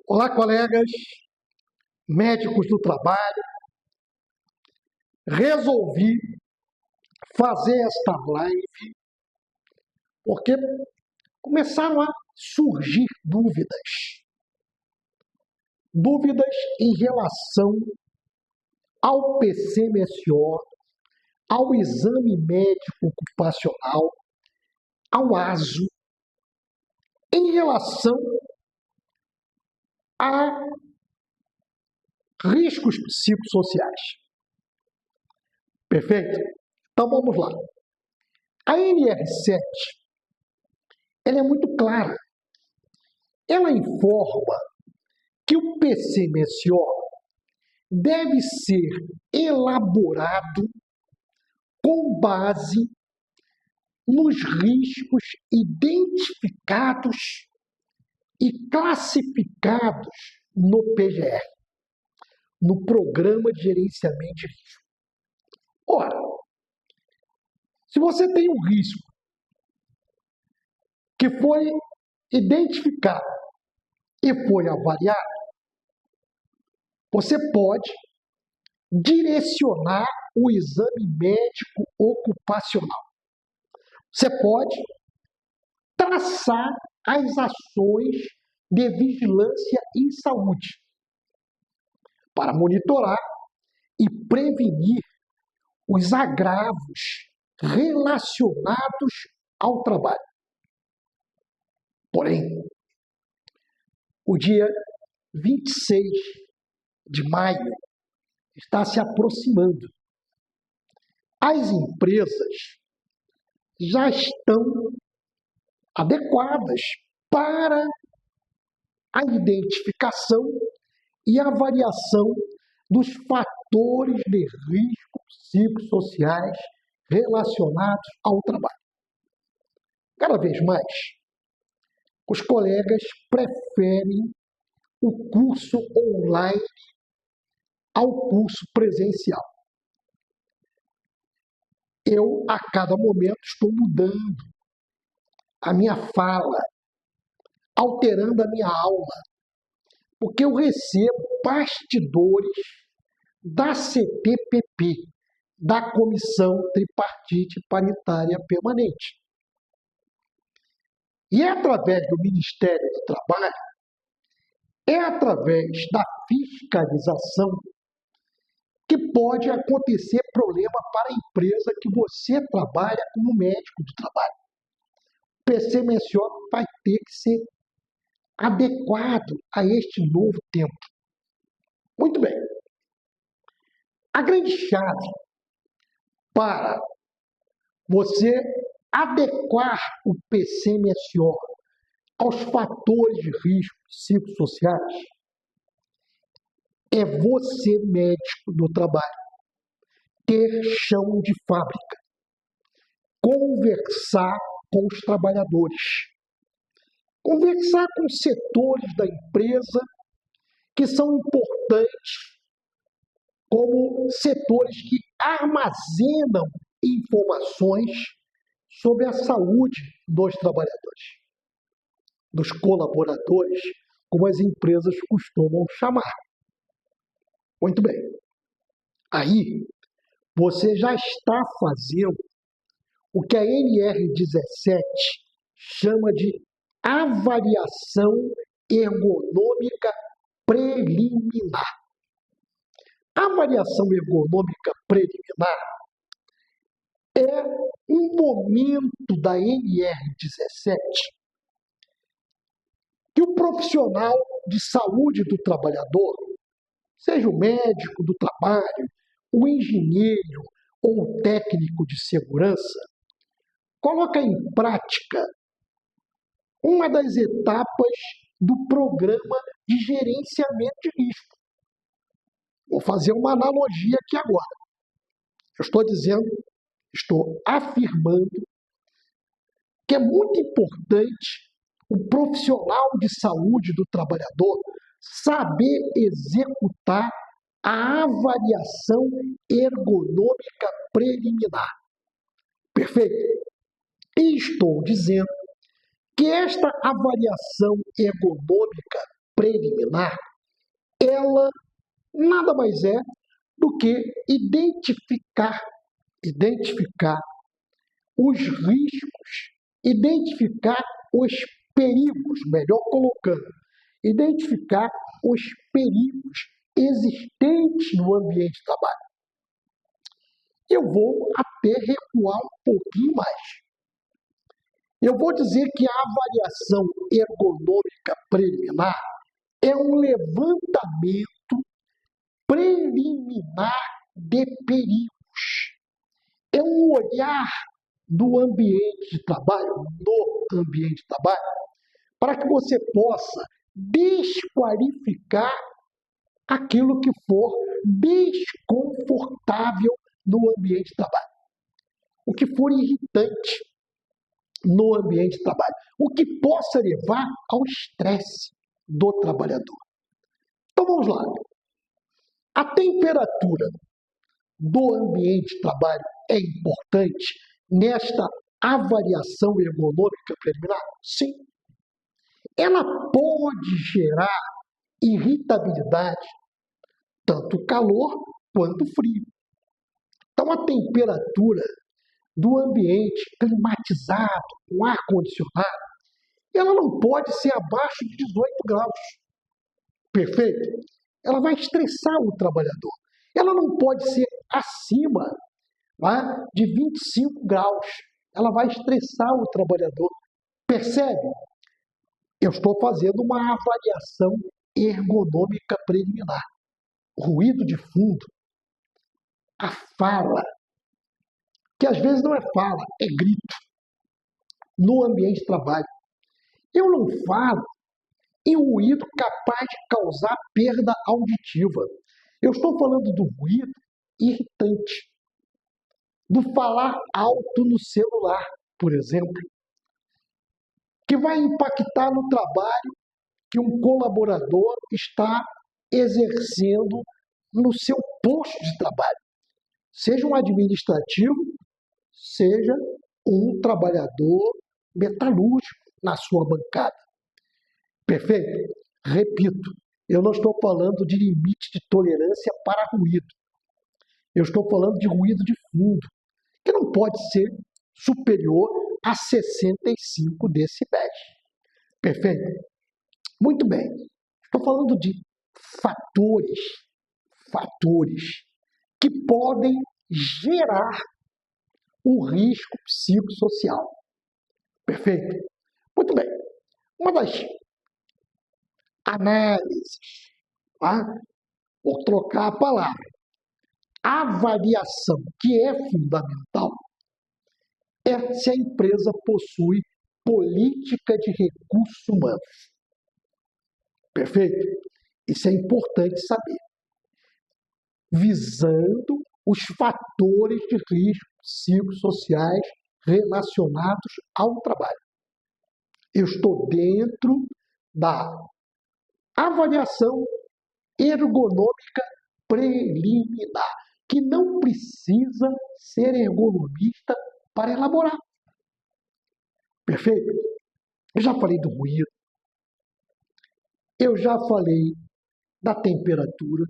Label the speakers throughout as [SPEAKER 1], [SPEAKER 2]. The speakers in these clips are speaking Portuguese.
[SPEAKER 1] Olá, colegas, médicos do trabalho. Resolvi fazer esta live porque começaram a surgir dúvidas. Dúvidas em relação ao PCMSO, ao exame médico ocupacional, ao ASO, em relação a riscos psicossociais. Perfeito? Então vamos lá. A NR7, ela é muito clara. Ela informa que o PCMSO deve ser elaborado com base nos riscos identificados e classificados no PGR, no Programa de Gerenciamento de Risco. Ora, se você tem um risco que foi identificado e foi avaliado, você pode direcionar o exame médico ocupacional. Você pode traçar as ações de vigilância em saúde para monitorar e prevenir os agravos relacionados ao trabalho. Porém, o dia 26 de maio está se aproximando. As empresas já estão adequadas para a identificação e avaliação dos fatores de risco psicossociais relacionados ao trabalho. Cada vez mais, os colegas preferem o curso online ao curso presencial. Eu, a cada momento, estou mudando a minha fala, alterando a minha aula, porque eu recebo bastidores da CTPP, da Comissão Tripartite Paritária Permanente. E é através do Ministério do Trabalho, é através da fiscalização que pode acontecer problema para a empresa que você trabalha como médico do trabalho. O PCMSO vai ter que ser adequado a este novo tempo. Muito bem. A grande chave para você adequar o PCMSO aos fatores de risco psicossociais é você, médico do trabalho, ter chão de fábrica, conversar com os trabalhadores, conversar com setores da empresa que são importantes, como setores que armazenam informações sobre a saúde dos trabalhadores, dos colaboradores, como as empresas costumam chamar. Muito bem. Aí, você já está fazendo o que a NR17 chama de avaliação ergonômica preliminar. A avaliação ergonômica preliminar é um momento da NR17 que o profissional de saúde do trabalhador, seja o médico do trabalho, o engenheiro ou o técnico de segurança, coloca em prática uma das etapas do programa de gerenciamento de risco. Vou fazer uma analogia aqui agora. Eu estou dizendo, estou afirmando que é muito importante o profissional de saúde do trabalhador saber executar a avaliação ergonômica preliminar. Perfeito? E estou dizendo que esta avaliação ergonômica preliminar, ela nada mais é do que identificar os riscos, identificar os perigos, melhor colocando, identificar os perigos existentes no ambiente de trabalho. Eu vou até recuar um pouquinho mais. Eu vou dizer que a avaliação ergonômica preliminar é um levantamento preliminar de perigos. É um olhar do ambiente de trabalho, no ambiente de trabalho, para que você possa desqualificar aquilo que for desconfortável no ambiente de trabalho, o que for irritante no ambiente de trabalho, o que possa levar ao estresse do trabalhador. Então vamos lá. A temperatura do ambiente de trabalho é importante nesta avaliação ergonômica preliminar? Sim. Ela pode gerar irritabilidade, tanto calor quanto frio. Então, a temperatura do ambiente climatizado, com ar-condicionado, ela não pode ser abaixo de 18 graus. Perfeito? Ela vai estressar o trabalhador. Ela não pode ser acima de 25 graus. Ela vai estressar o trabalhador. Percebe? Eu estou fazendo uma avaliação ergonômica preliminar. Ruído de fundo, a fala, que às vezes não é fala, é grito, no ambiente de trabalho. Eu não falo em ruído capaz de causar perda auditiva. Eu estou falando do ruído irritante, do falar alto no celular, por exemplo, que vai impactar no trabalho que um colaborador está exercendo no seu posto de trabalho, seja um administrativo, seja um trabalhador metalúrgico na sua bancada. Perfeito? Repito, eu não estou falando de limite de tolerância para ruído. Eu estou falando de ruído de fundo, que não pode ser superior a 65 decibéis. Perfeito? Muito bem. Estou falando de fatores que podem gerar o risco psicossocial. Perfeito? Muito bem. Uma das análises, vou trocar a palavra, avaliação, que é fundamental, é se a empresa possui política de recursos humanos. Perfeito? Isso é importante saber. Visando os fatores de risco psicossociais relacionados ao trabalho. Eu estou dentro da avaliação ergonômica preliminar, que não precisa ser ergonomista para elaborar. Perfeito? Eu já falei do ruído, eu já falei da temperatura,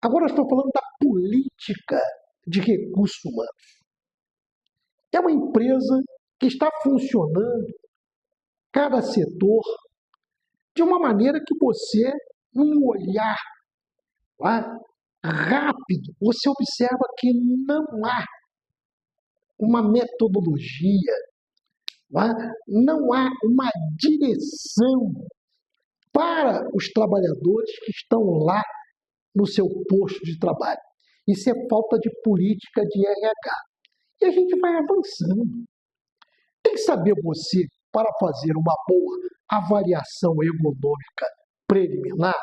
[SPEAKER 1] agora estou falando da política de recursos humanos. É uma empresa que está funcionando, cada setor, de uma maneira que você, num olhar rápido, você observa que não há uma metodologia, não há uma direção para os trabalhadores que estão lá no seu posto de trabalho. Isso é falta de política de RH. E a gente vai avançando. Tem que saber você, para fazer uma boa avaliação ergonômica preliminar,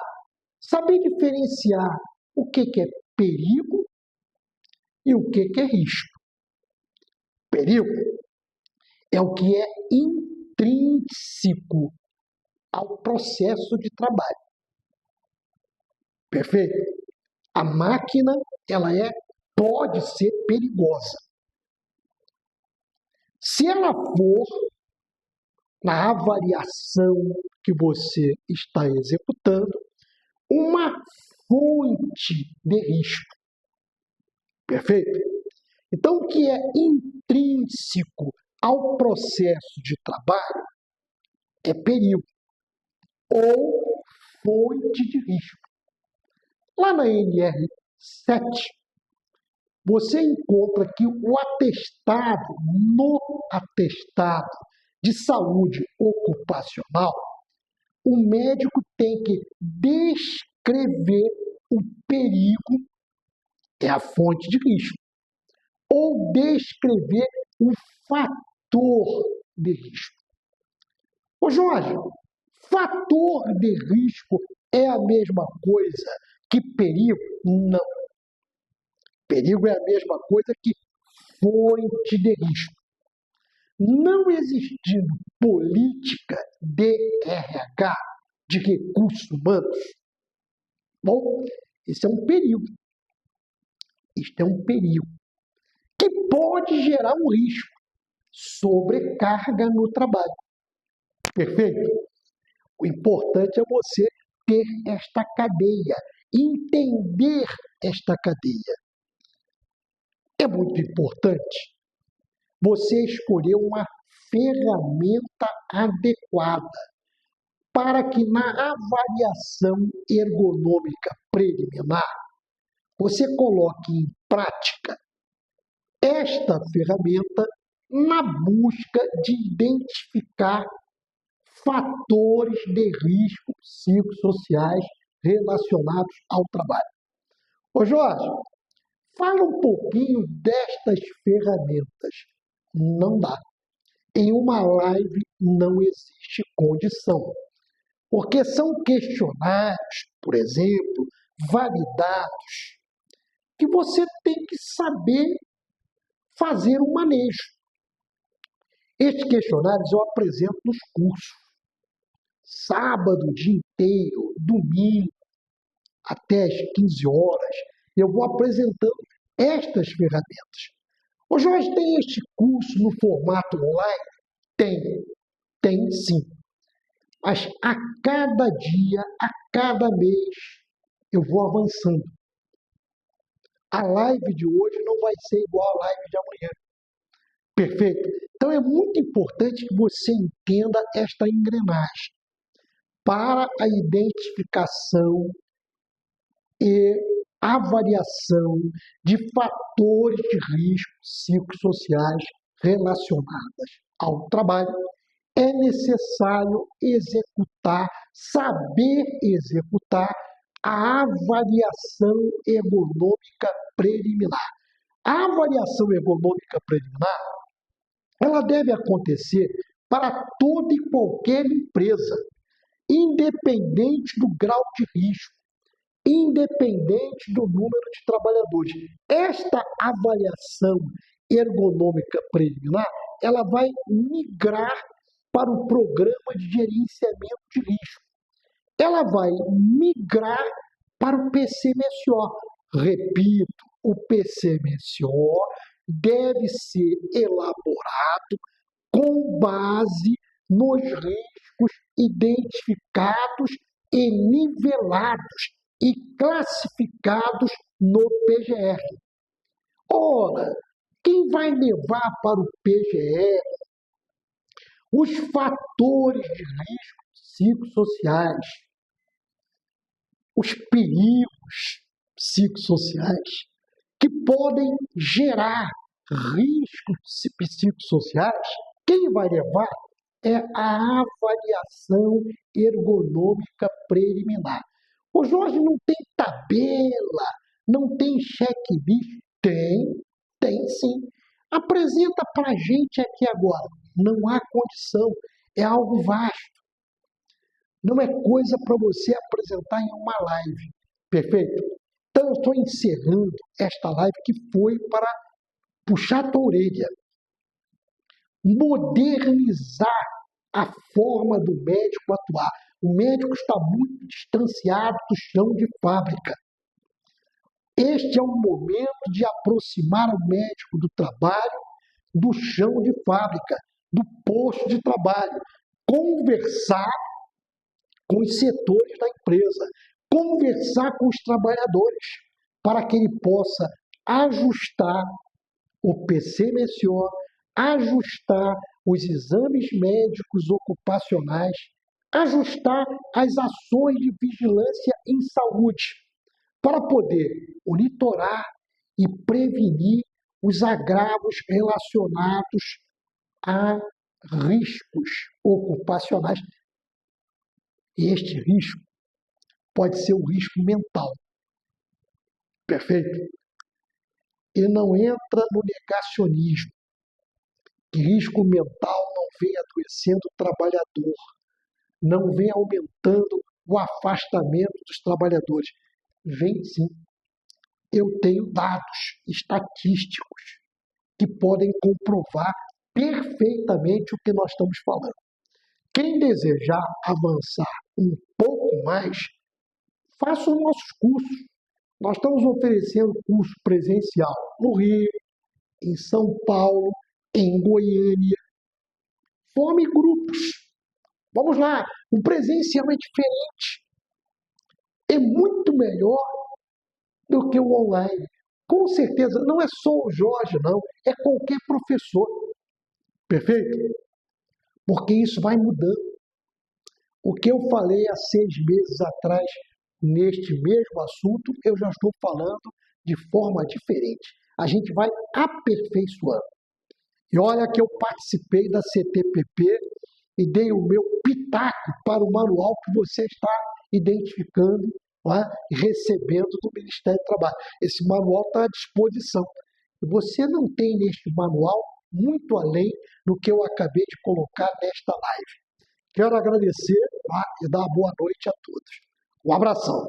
[SPEAKER 1] saber diferenciar o que é perigo e o que é risco. Perigo é o que é intrínseco ao processo de trabalho. Perfeito? A máquina, pode ser perigosa. Se ela for na avaliação que você está executando, uma fonte de risco. Perfeito? Então, o que é intrínseco ao processo de trabalho é perigo ou fonte de risco. Lá na NR7, você encontra que no atestado de saúde ocupacional, o médico tem que descrever o perigo, é a fonte de risco, ou descrever o fator de risco. Ô Jorge, fator de risco é a mesma coisa que perigo? Não. Perigo é a mesma coisa que fonte de risco. Não existindo política de RH, de recursos humanos, bom, isso é um perigo. Isto é um perigo que pode gerar um risco, sobrecarga no trabalho. Perfeito? O importante é você ter esta cadeia, entender esta cadeia. É muito importante você escolher uma ferramenta adequada para que na avaliação ergonômica preliminar você coloque em prática esta ferramenta na busca de identificar fatores de risco psicossociais relacionados ao trabalho. Ô Jorge, fala um pouquinho destas ferramentas. Não dá. Em uma live não existe condição, porque são questionários, por exemplo, validados, que você tem que saber fazer um manejo. Estes questionários eu apresento nos cursos. Sábado, o dia inteiro, domingo, até às 15 horas, eu vou apresentando estas ferramentas. Ô Jorge, tem este curso no formato online? Tem sim. Mas a cada dia, a cada mês, eu vou avançando. A live de hoje não vai ser igual à live de amanhã. Perfeito? Então é muito importante que você entenda esta engrenagem para a identificação e avaliação de fatores de risco psicossociais relacionados ao trabalho. É necessário saber executar a avaliação ergonômica preliminar. A avaliação ergonômica preliminar, ela deve acontecer para toda e qualquer empresa, independente do grau de risco, independente do número de trabalhadores. Esta avaliação ergonômica preliminar, ela vai migrar para o programa de gerenciamento de risco. Ela vai migrar para o PCMSO. Repito, o PCMSO deve ser elaborado com base nos riscos identificados e nivelados e classificados no PGR. Ora, quem vai levar para o PGR os fatores de risco psicossociais, os perigos psicossociais que podem gerar riscos psicossociais, quem vai levar é a avaliação ergonômica preliminar. O Jorge, não tem tabela, não tem checklist? Tem sim. Apresenta para a gente aqui agora. Não há condição, é algo vasto. Não é coisa para você apresentar em uma live, perfeito? Então, eu estou encerrando esta live que foi para puxar a tua orelha, modernizar a forma do médico atuar. O médico está muito distanciado do chão de fábrica. Este é o momento de aproximar o médico do trabalho, do chão de fábrica, do posto de trabalho, conversar com os setores da empresa, conversar com os trabalhadores, para que ele possa ajustar o PCMSO, ajustar os exames médicos ocupacionais, ajustar as ações de vigilância em saúde, para poder monitorar e prevenir os agravos relacionados a riscos ocupacionais. E este risco pode ser um risco mental. Perfeito? E não entra no negacionismo, que risco mental não vem adoecendo o trabalhador, não vem aumentando o afastamento dos trabalhadores. Vem sim. Eu tenho dados estatísticos que podem comprovar perfeitamente o que nós estamos falando. Quem desejar avançar um pouco mais, faça os nossos cursos. Nós estamos oferecendo curso presencial no Rio, em São Paulo, em Goiânia. Forme grupos. Vamos lá, o presencial é diferente. É muito melhor do que o online. Com certeza, não é só o Jorge, não. É qualquer professor. Perfeito? Porque isso vai mudando. O que eu falei há 6 meses atrás, neste mesmo assunto, eu já estou falando de forma diferente. A gente vai aperfeiçoando. E olha que eu participei da CTPP e dei o meu pitaco para o manual que você está identificando, e recebendo do Ministério do Trabalho. Esse manual está à disposição. E você não tem neste manual muito além do que eu acabei de colocar nesta live. Quero agradecer, e dar uma boa noite a todos. Um abração.